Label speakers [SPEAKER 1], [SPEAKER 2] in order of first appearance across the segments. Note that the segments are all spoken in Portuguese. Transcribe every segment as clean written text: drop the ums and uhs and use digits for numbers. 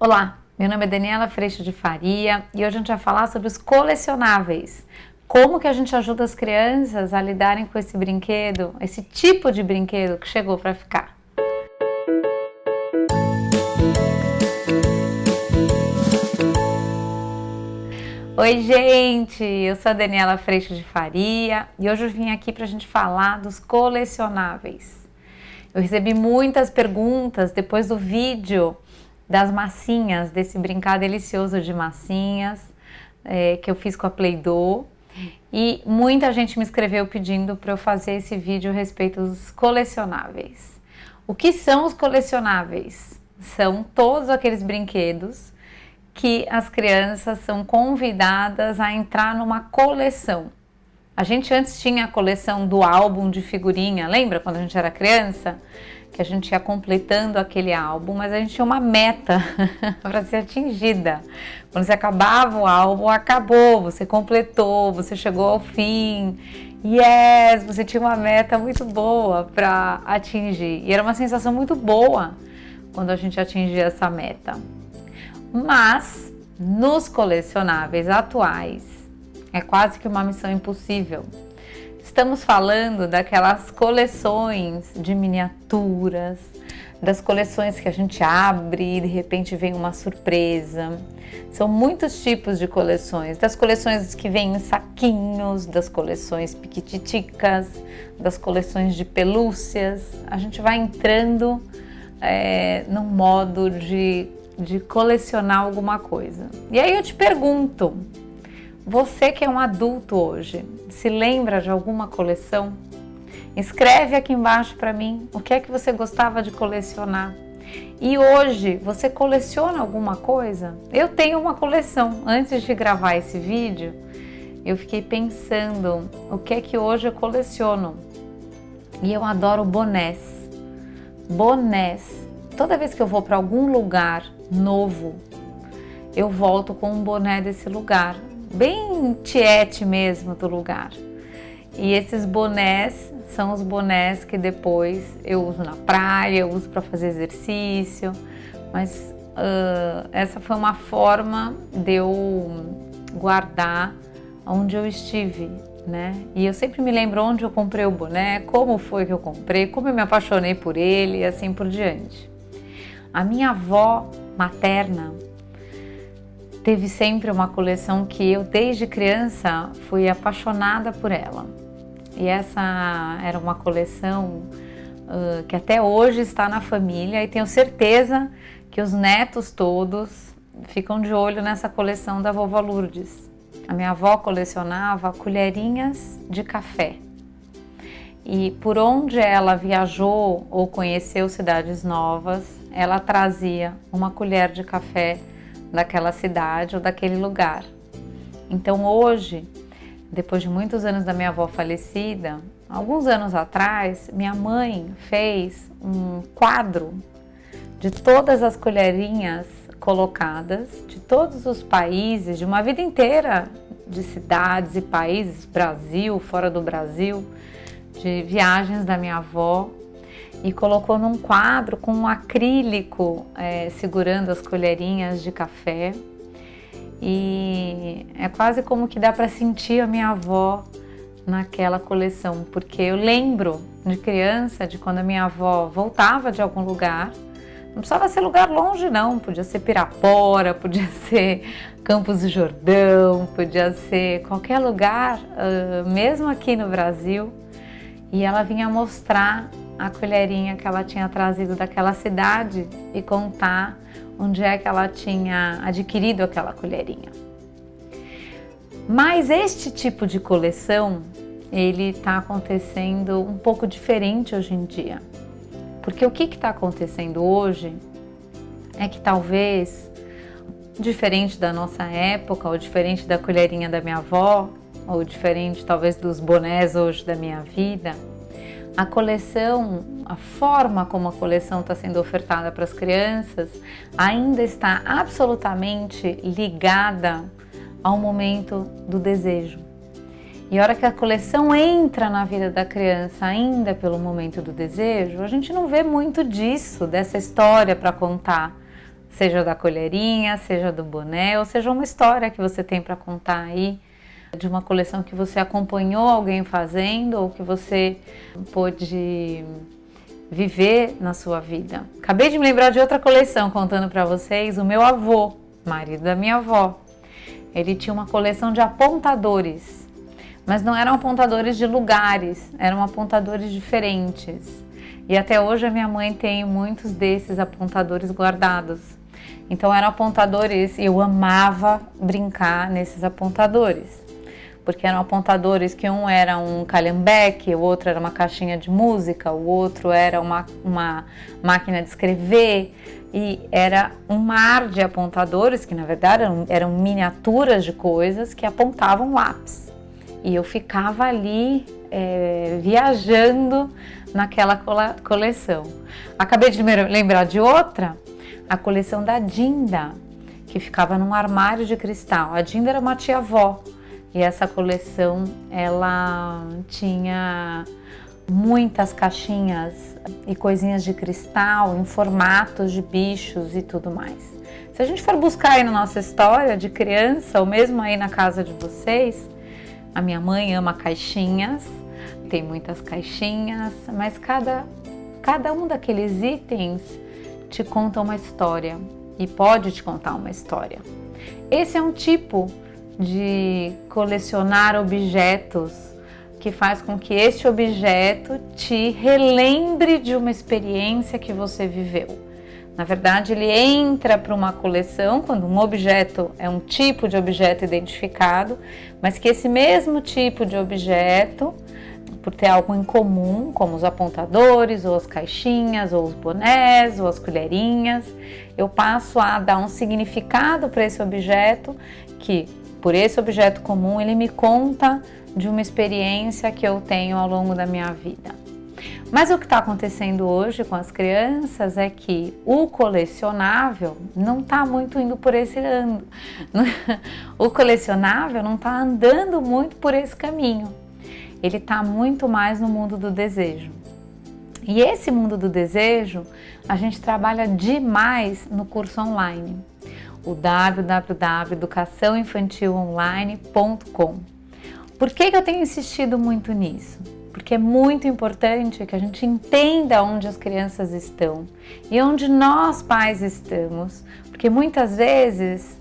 [SPEAKER 1] Olá, meu nome é Daniela Freixo de Faria e hoje a gente vai falar sobre os colecionáveis. Como que a gente ajuda as crianças a lidarem com esse brinquedo, esse tipo de brinquedo que chegou para ficar. Oi gente, eu sou a Daniela Freixo de Faria e hoje eu vim aqui para a gente falar dos colecionáveis. Eu recebi muitas perguntas depois do vídeo das massinhas, desse brincar delicioso de massinhas que eu fiz com a Play-Doh, e muita gente me escreveu pedindo para eu fazer esse vídeo a respeito dos colecionáveis. O que são os colecionáveis? São todos aqueles brinquedos que as crianças são convidadas a entrar numa coleção. A gente antes tinha a coleção do álbum de figurinha, lembra quando a gente era criança? Que a gente ia completando aquele álbum, mas a gente tinha uma meta para ser atingida. Quando você acabava o álbum, acabou, você completou, você chegou ao fim. Yes, você tinha uma meta muito boa para atingir. E era uma sensação muito boa quando a gente atingia essa meta. Mas nos colecionáveis atuais é quase que uma missão impossível. Estamos falando daquelas coleções de miniaturas, das coleções que a gente abre e de repente vem uma surpresa. São muitos tipos de coleções, das coleções que vêm em saquinhos, das coleções piquititicas, das coleções de pelúcias. A gente vai entrando num modo de colecionar alguma coisa. E aí eu te pergunto, você que é um adulto hoje, se lembra de alguma coleção? Escreve aqui embaixo para mim o que é que você gostava de colecionar. E hoje, você coleciona alguma coisa? Eu tenho uma coleção. Antes de gravar esse vídeo, eu fiquei pensando o que é que hoje eu coleciono. E eu adoro bonés. Bonés. Toda vez que eu vou para algum lugar novo, eu volto com um boné desse lugar. Bem tiete mesmo do lugar. E esses bonés são os bonés que depois eu uso na praia, eu uso para fazer exercício, mas essa foi uma forma de eu guardar onde eu estive, né? E eu sempre me lembro onde eu comprei o boné, como foi que eu comprei, como eu me apaixonei por ele e assim por diante. A minha avó materna teve sempre uma coleção que eu, desde criança, fui apaixonada por ela. E essa era uma coleção que até hoje está na família e tenho certeza que os netos todos ficam de olho nessa coleção da vovó Lourdes. A minha avó colecionava colherinhas de café. E por onde ela viajou ou conheceu cidades novas, ela trazia uma colher de café daquela cidade ou daquele lugar. Então hoje, depois de muitos anos da minha avó falecida, alguns anos atrás, minha mãe fez um quadro de todas as colherinhas colocadas, de todos os países, de uma vida inteira de cidades e países, Brasil, fora do Brasil, de viagens da minha avó, e colocou num quadro com um acrílico segurando as colherinhas de café. E é quase como que dá para sentir a minha avó naquela coleção, porque eu lembro de criança, de quando a minha avó voltava de algum lugar, não precisava ser lugar longe não, podia ser Pirapora, podia ser Campos do Jordão, podia ser qualquer lugar, mesmo aqui no Brasil, e ela vinha mostrar a colherinha que ela tinha trazido daquela cidade e contar onde é que ela tinha adquirido aquela colherinha. Mas este tipo de coleção, ele está acontecendo um pouco diferente hoje em dia. Porque o que está acontecendo hoje é que talvez, diferente da nossa época, ou diferente da colherinha da minha avó, ou diferente talvez dos bonés hoje da minha vida, a coleção, a forma como a coleção está sendo ofertada para as crianças ainda está absolutamente ligada ao momento do desejo. E a hora que a coleção entra na vida da criança ainda pelo momento do desejo, a gente não vê muito disso, dessa história para contar. Seja da colherinha, seja do boné, ou seja uma história que você tem para contar aí, de uma coleção que você acompanhou alguém fazendo ou que você pôde viver na sua vida. Acabei de me lembrar de outra coleção contando para vocês. O meu avô, marido da minha avó, ele tinha uma coleção de apontadores, mas não eram apontadores de lugares, eram apontadores diferentes. E até hoje a minha mãe tem muitos desses apontadores guardados. Então eram apontadores e eu amava brincar nesses apontadores. Porque eram apontadores que um era um calhambeque, o outro era uma caixinha de música, o outro era uma máquina de escrever, e era um mar de apontadores que na verdade eram miniaturas de coisas que apontavam lápis. E eu ficava ali viajando naquela coleção. Acabei de me lembrar de outra, a coleção da Dinda, que ficava num armário de cristal. A Dinda era uma tia-avó. E essa coleção, ela tinha muitas caixinhas e coisinhas de cristal em formatos de bichos e tudo mais. Se a gente for buscar aí na nossa história de criança, ou mesmo aí na casa de vocês, a minha mãe ama caixinhas, tem muitas caixinhas, mas cada um daqueles itens te conta uma história e pode te contar uma história. Esse é um tipo de colecionar objetos que faz com que este objeto te relembre de uma experiência que você viveu. Na verdade, ele entra para uma coleção quando um objeto é um tipo de objeto identificado, mas que esse mesmo tipo de objeto, por ter algo em comum, como os apontadores, ou as caixinhas, ou os bonés, ou as colherinhas, eu passo a dar um significado para esse objeto que, por esse objeto comum, ele me conta de uma experiência que eu tenho ao longo da minha vida. Mas o que está acontecendo hoje com as crianças é que o colecionável não está muito indo por esse ando. O colecionável não está andando muito por esse caminho. Ele está muito mais no mundo do desejo. E esse mundo do desejo, a gente trabalha demais no curso online. O www.educaçãoinfantilonline.com. Por que eu tenho insistido muito nisso? Porque é muito importante que a gente entenda onde as crianças estão e onde nós pais estamos, porque muitas vezes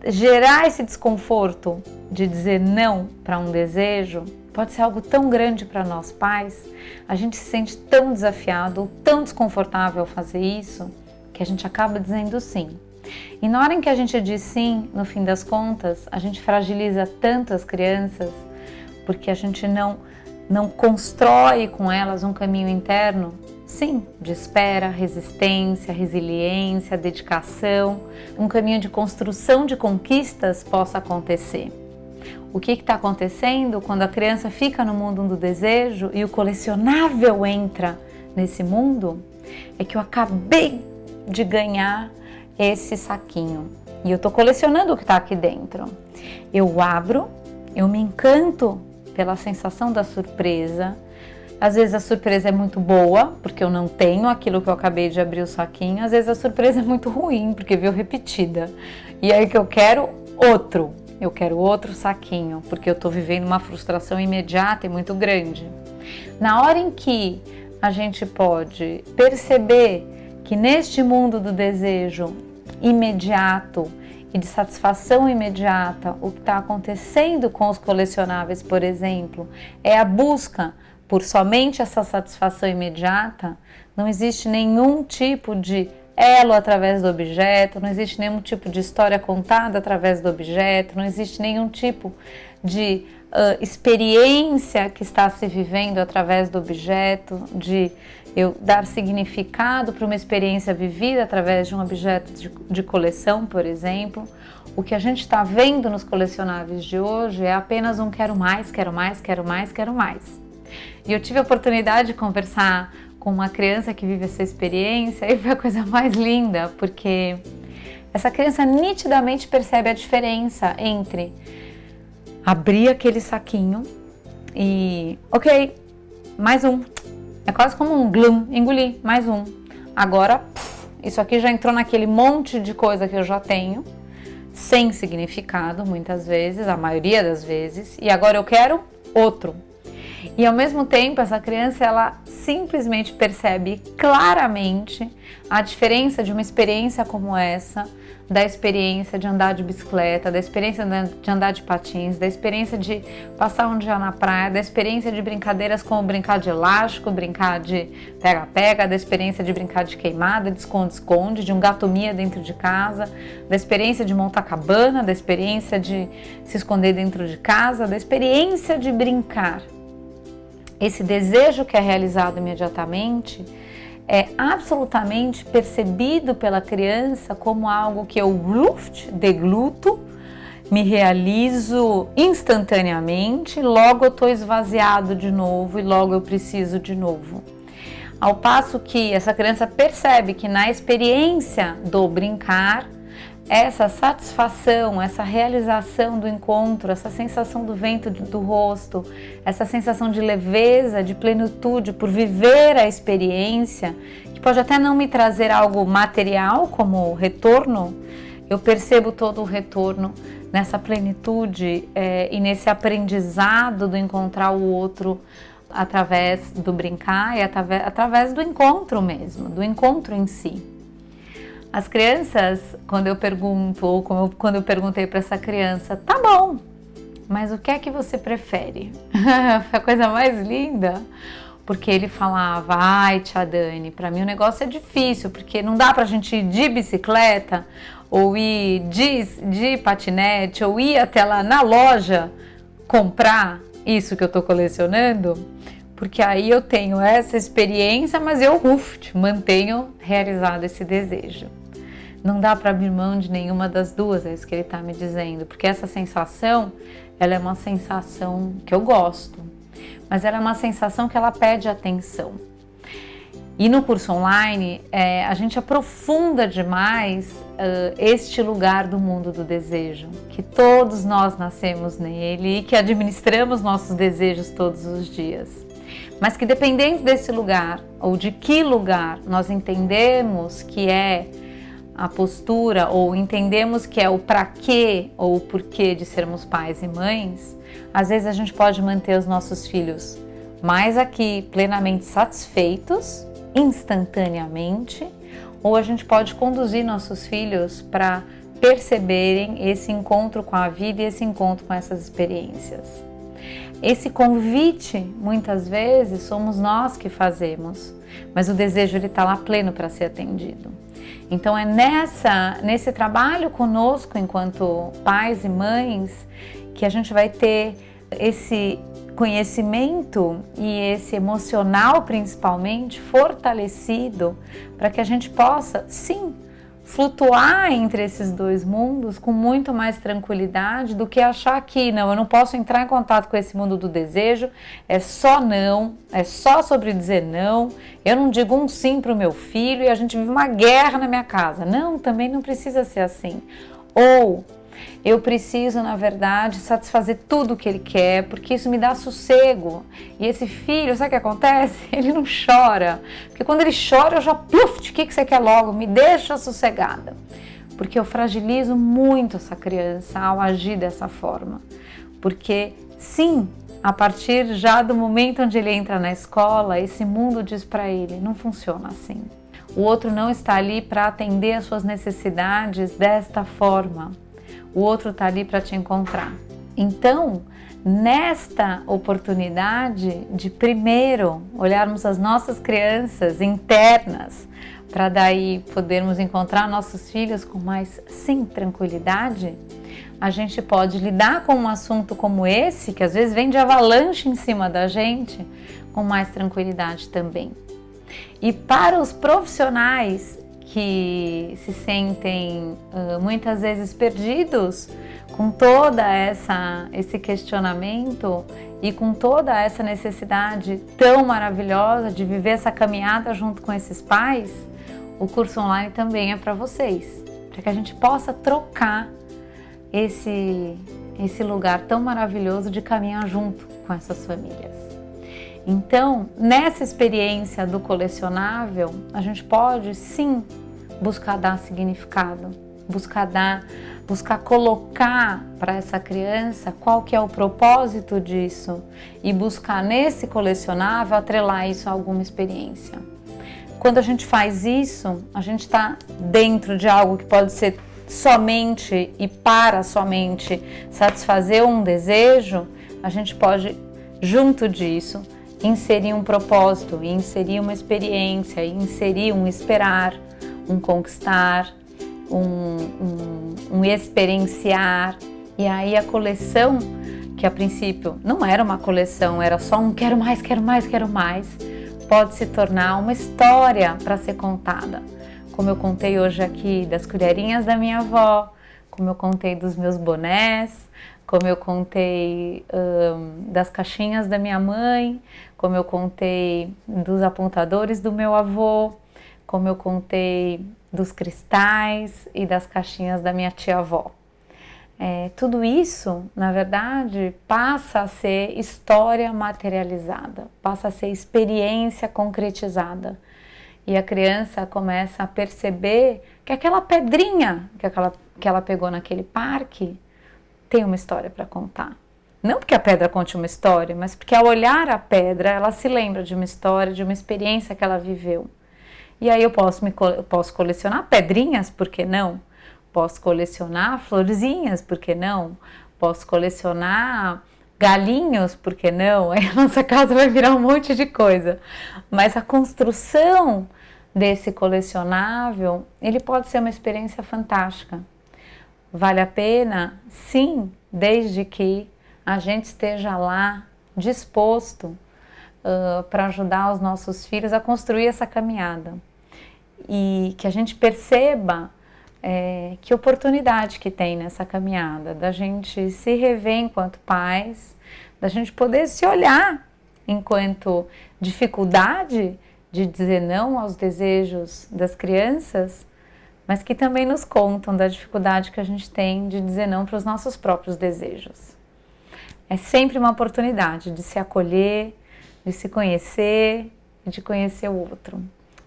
[SPEAKER 1] gerar esse desconforto de dizer não para um desejo pode ser algo tão grande para nós pais, a gente se sente tão desafiado, tão desconfortável ao fazer isso, que a gente acaba dizendo sim. E na hora em que a gente diz sim, no fim das contas, a gente fragiliza tanto as crianças, porque a gente não constrói com elas um caminho interno, sim, de espera, resistência, resiliência, dedicação, um caminho de construção de conquistas possa acontecer. O que está acontecendo quando a criança fica no mundo do desejo e o colecionável entra nesse mundo? É que eu acabei de ganhar esse saquinho e eu tô colecionando o que tá aqui dentro. Eu abro, eu me encanto pela sensação da surpresa. Às vezes a surpresa é muito boa, porque eu não tenho aquilo que eu acabei de abrir o saquinho. Às vezes a surpresa é muito ruim, porque veio repetida. E aí que eu quero outro saquinho, porque eu tô vivendo uma frustração imediata e muito grande. Na hora em que a gente pode perceber que neste mundo do desejo imediato e de satisfação imediata, o que está acontecendo com os colecionáveis, por exemplo, é a busca por somente essa satisfação imediata, não existe nenhum tipo de elo através do objeto, não existe nenhum tipo de história contada através do objeto, não existe nenhum tipo de experiência que está se vivendo através do objeto, de eu dar significado para uma experiência vivida através de um objeto de coleção, por exemplo. O que a gente está vendo nos colecionáveis de hoje é apenas um quero mais, quero mais, quero mais, quero mais. E eu tive a oportunidade de conversar com uma criança que vive essa experiência e foi a coisa mais linda, porque essa criança nitidamente percebe a diferença entre abrir aquele saquinho e, ok, mais um. É quase como um glum, engolir, mais um. Agora, isso aqui já entrou naquele monte de coisa que eu já tenho, sem significado, muitas vezes, a maioria das vezes, e agora eu quero outro. E ao mesmo tempo, essa criança, ela simplesmente percebe claramente a diferença de uma experiência como essa, da experiência de andar de bicicleta, da experiência de andar de patins, da experiência de passar um dia na praia, da experiência de brincadeiras como brincar de elástico, brincar de pega-pega, da experiência de brincar de queimada, de esconde-esconde, de um gato-mia dentro de casa, da experiência de montar cabana, da experiência de se esconder dentro de casa, da experiência de brincar. Esse desejo que é realizado imediatamente é absolutamente percebido pela criança como algo que eu degluto, me realizo instantaneamente, logo eu estou esvaziado de novo e logo eu preciso de novo. Ao passo que essa criança percebe que na experiência do brincar, essa satisfação, essa realização do encontro, essa sensação do vento do rosto, essa sensação de leveza, de plenitude por viver a experiência, que pode até não me trazer algo material como retorno, eu percebo todo o retorno nessa plenitude e nesse aprendizado do encontrar o outro através do brincar e através do encontro mesmo, do encontro em si. As crianças, quando eu pergunto, ou quando eu perguntei para essa criança, tá bom, mas o que é que você prefere? Foi a coisa mais linda, porque ele falava, ai tia Dani, para mim o negócio é difícil, porque não dá pra gente ir de bicicleta, ou ir de patinete, ou ir até lá na loja comprar isso que eu tô colecionando, porque aí eu tenho essa experiência, mas eu mantenho realizado esse desejo. Não dá para abrir mão de nenhuma das duas, é isso que ele está me dizendo, porque essa sensação, ela é uma sensação que eu gosto, mas ela é uma sensação que ela pede atenção. E no curso online, a gente aprofunda demais este lugar do mundo do desejo, que todos nós nascemos nele e que administramos nossos desejos todos os dias. Mas que dependendo desse lugar, ou de que lugar nós entendemos que é a postura, ou entendemos que é o para quê ou o porquê de sermos pais e mães, às vezes a gente pode manter os nossos filhos mais aqui, plenamente satisfeitos, instantaneamente, ou a gente pode conduzir nossos filhos para perceberem esse encontro com a vida e esse encontro com essas experiências. Esse convite, muitas vezes, somos nós que fazemos, mas o desejo ele está lá pleno para ser atendido. Então é nesse trabalho conosco, enquanto pais e mães, que a gente vai ter esse conhecimento e esse emocional, principalmente, fortalecido para que a gente possa, sim, flutuar entre esses dois mundos com muito mais tranquilidade do que achar que não, eu não posso entrar em contato com esse mundo do desejo, é só não, é só sobre dizer não, eu não digo um sim para o meu filho e a gente vive uma guerra na minha casa. Não, também não precisa ser assim. Ou eu preciso, na verdade, satisfazer tudo o que ele quer, porque isso me dá sossego. E esse filho, sabe o que acontece? Ele não chora. Porque quando ele chora, eu já, o que você quer logo? Me deixa sossegada. Porque eu fragilizo muito essa criança ao agir dessa forma. Porque, sim, a partir já do momento onde ele entra na escola, esse mundo diz para ele, não funciona assim. O outro não está ali para atender às suas necessidades desta forma. O outro está ali para te encontrar. Então, nesta oportunidade de primeiro olharmos as nossas crianças internas, para daí podermos encontrar nossos filhos com mais, sim, tranquilidade, a gente pode lidar com um assunto como esse, que às vezes vem de avalanche em cima da gente, com mais tranquilidade também. E para os profissionais que se sentem muitas vezes perdidos com toda esse questionamento e com toda essa necessidade tão maravilhosa de viver essa caminhada junto com esses pais, o curso online também é para vocês, para que a gente possa trocar esse lugar tão maravilhoso de caminhar junto com essas famílias. Então, nessa experiência do colecionável, a gente pode sim buscar dar significado, buscar colocar para essa criança qual que é o propósito disso e buscar nesse colecionável atrelar isso a alguma experiência. Quando a gente faz isso, a gente está dentro de algo que pode ser somente e para somente satisfazer um desejo, a gente pode, junto disso, inserir um propósito, inserir uma experiência, inserir um esperar, um conquistar, um experienciar. E aí a coleção, que a princípio não era uma coleção, era só um quero mais, quero mais, quero mais, pode se tornar uma história para ser contada. Como eu contei hoje aqui das colherinhas da minha avó, como eu contei dos meus bonés, como eu contei das caixinhas da minha mãe, como eu contei dos apontadores do meu avô, como eu contei dos cristais e das caixinhas da minha tia-avó. Tudo isso, na verdade, passa a ser história materializada, passa a ser experiência concretizada. E a criança começa a perceber que aquela pedrinha que ela pegou naquele parque tem uma história para contar. Não porque a pedra conte uma história, mas porque ao olhar a pedra, ela se lembra de uma história, de uma experiência que ela viveu. E aí eu posso colecionar pedrinhas, por que não? Posso colecionar florzinhas, por que não? Posso colecionar galinhos, por que não? Aí a nossa casa vai virar um monte de coisa. Mas a construção desse colecionável, ele pode ser uma experiência fantástica. Vale a pena? Sim, desde que a gente esteja lá disposto para ajudar os nossos filhos a construir essa caminhada. E que a gente perceba que oportunidade que tem nessa caminhada, da gente se rever enquanto pais, da gente poder se olhar enquanto dificuldade de dizer não aos desejos das crianças, mas que também nos contam da dificuldade que a gente tem de dizer não para os nossos próprios desejos. É sempre uma oportunidade de se acolher, de se conhecer e de conhecer o outro.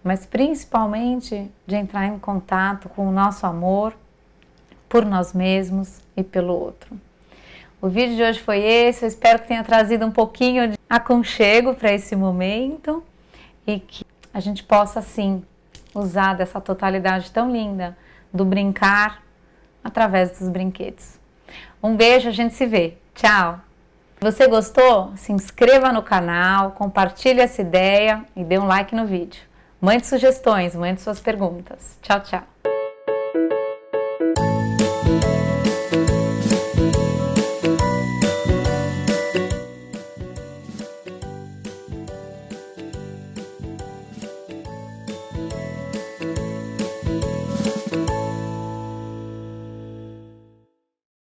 [SPEAKER 1] Mas principalmente de entrar em contato com o nosso amor por nós mesmos e pelo outro. O vídeo de hoje foi esse, eu espero que tenha trazido um pouquinho de aconchego para esse momento e que a gente possa, sim, usar dessa totalidade tão linda do brincar através dos brinquedos. Um beijo, a gente se vê. Tchau! Se você gostou, se inscreva no canal, compartilhe essa ideia e dê um like no vídeo. Mande sugestões, mande suas perguntas. Tchau, tchau!